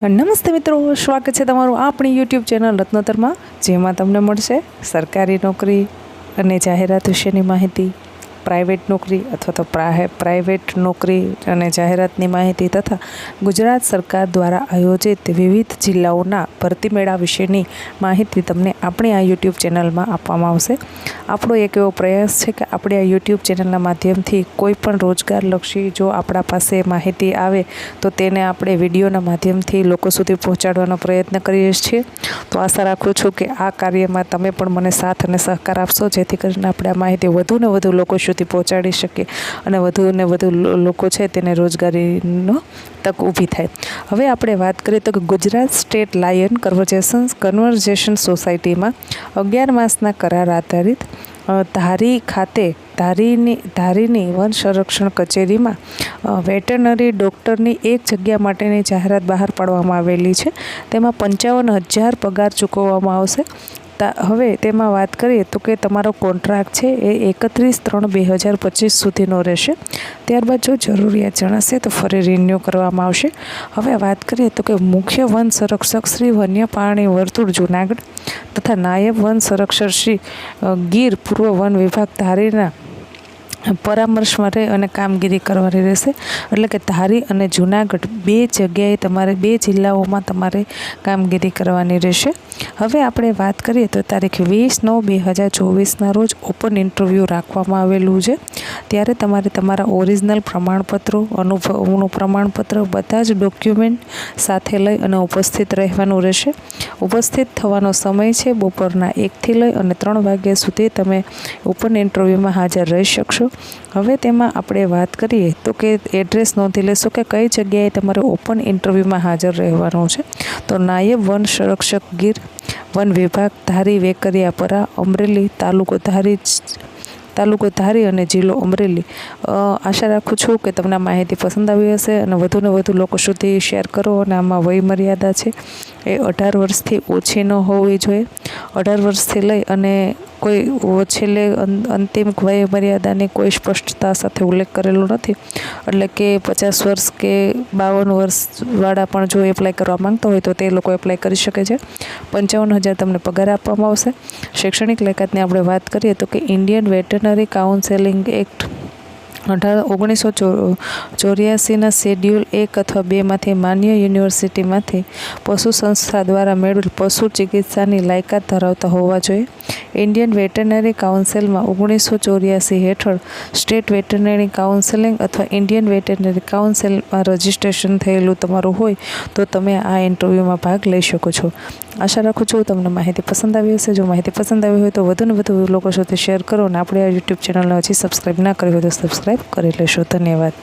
નમસ્તે મિત્રો, સ્વાગત છે તમારું આપણી યુટ્યુબ ચેનલ રત્નોત્તરમાં, જેમાં તમને મળશે સરકારી નોકરી અને જાહેરાત વિશેની માહિતી, પ્રાઇવેટ નોકરી અથવા તો પ્રાઇવેટ નોકરી અને જાહેરાતની માહિતી તથા ગુજરાત સરકાર દ્વારા આયોજિત વિવિધ જિલ્લાઓના ભરતી મેળા વિશેની માહિતી તમને આપણી આ યુટ્યુબ ચેનલમાં આપવામાં આવશે. આપણો એક એવો પ્રયાસ છે કે આપણે આ યુટ્યુબ ચેનલના માધ્યમથી કોઈ પણ રોજગારલક્ષી જો આપણા પાસે માહિતી આવે તો તેને આપણે વિડીયોના માધ્યમથી લોકો સુધી પહોંચાડવાનો પ્રયત્ન કરીએ છીએ. તો આશા રાખું છું કે આ કાર્યમાં તમે પણ મને સાથ અને સહકાર આપશો, જેથી કરીને આપણે આ માહિતી વધુને વધુ લોકો સુધી પહોંચાડી શકીએ અને વધુને વધુ લોકો છે તેને રોજગારીનો તક ઊભી થાય. હવે આપણે વાત કરીએ તો કે ગુજરાત સ્ટેટ લાયન કન્ઝર્વેશન સોસાયટીમાં 11 માસના કરાર આધારિત ધારી ખાતે ધારીની વન સંરક્ષણ કચેરીમાં વેટરનરી ડૉક્ટરની એક જગ્યા માટેની જાહેરાત બહાર પાડવામાં આવેલી છે. તેમાં 55,000 પગાર ચૂકવવામાં આવશે. હવે તેમાં વાત કરીએ તો કે તમારો કોન્ટ્રાક્ટ છે એ 31/3/2025 સુધીનો રહેશે. ત્યારબાદ જો જરૂરિયાત જણાશે તો ફરી રિન્યૂ કરવામાં આવશે. હવે વાત કરીએ તો કે મુખ્ય વન સંરક્ષક શ્રી વન્ય પ્રાણી વર્તુળ જૂનાગઢ તથા નાયબ વન સંરક્ષક શ્રી ગીર પૂર્વ વન વિભાગ ધારીના પરામર્શમાં રહી અને કામગીરી કરવાની રહેશે. એટલે કે ધારી અને જૂનાગઢ બે જગ્યાએ તમારે બે જિલ્લાઓમાં તમારે કામગીરી કરવાની રહેશે. હવે આપણે વાત કરીએ તો તારીખ 20/9/2024ના રોજ ઓપન ઇન્ટરવ્યૂ રાખવામાં આવેલું છે. ત્યારે તમારે તમારા ઓરિજિનલ પ્રમાણપત્રો, અનુભવનું પ્રમાણપત્ર, બધા જ ડોક્યુમેન્ટ સાથે લઈ અને ઉપસ્થિત રહેવાનું રહેશે. ઉપસ્થિત થવાનો સમય છે બપોરના 1થી લઈ અને 3 વાગ્યા સુધી તમે ઓપન ઇન્ટરવ્યૂમાં હાજર રહી શકશો. હવે તેમાં આપણે વાત કરીએ તો કે એડ્રેસ નોંધી લેશો કે કઈ જગ્યાએ તમારે ઓપન ઇન્ટરવ્યૂમાં હાજર રહેવાનું છે. તો નાયબ વન સંરક્ષક ગીર વન વિભાગ ધારી વેકરિયાપરા અમરેલી, તાલુકો ધારી અને જિલ્લો અમરેલી. આશા રાખું છું કે તમને માહિતી પસંદ આવી હશે અને વધુને વધુ લોકો સુધી શેર કરો. અને આમાં વય મર્યાદા છે એ 18 વર્ષથી ઓછી ન હોવી જોઈએ. 18 વર્ષથી લઈ અને કોઈ છેલ્લે અંતિમ વય મર્યાદાની કોઈ સ્પષ્ટતા સાથે ઉલ્લેખ કરેલો નથી. એટલે કે 50 વર્ષ કે 52 વર્ષવાળા પણ જો એપ્લાય કરવા માંગતા હોય તો તે લોકો એપ્લાય કરી શકે છે. 55,000 તમને પગાર આપવામાં આવશે. શૈક્ષણિક લાયકાતની આપણે વાત કરીએ તો કે ઇન્ડિયન વેટરનરી કાઉન્સેલિંગ એક્ટ 1984ના શેડ્યુલ 1 અથવા 2માંથી માન્ય યુનિવર્સિટીમાંથી પશુ સંસ્થા દ્વારા મેળવેલ પશુ ચિકિત્સાની લાયકાત ધરાવતા હોવા જોઈએ. ઇન્ડિયન વેટરનરી કાઉન્સિલમાં 1984 હેઠળ સ્ટેટ વેટરનરી કાઉન્સિલિંગ અથવા ઇન્ડિયન વેટરનરી કાઉન્સિલમાં રજિસ્ટ્રેશન થયેલું તમારું હોય તો તમે આ ઇન્ટરવ્યૂમાં ભાગ લઈ શકો છો. આશા રાખું છું તમને માહિતી પસંદ આવી હશે. જો માહિતી પસંદ આવી હોય તો વધુને વધુ લોકો સાથે શેર કરો અને આપણે આ યુટ્યુબ ચેનલને હજી સબસ્ક્રાઈબ ના કરી હોય તો સબસ્ક્રાઈબ કરી લેશો. ધન્યવાદ.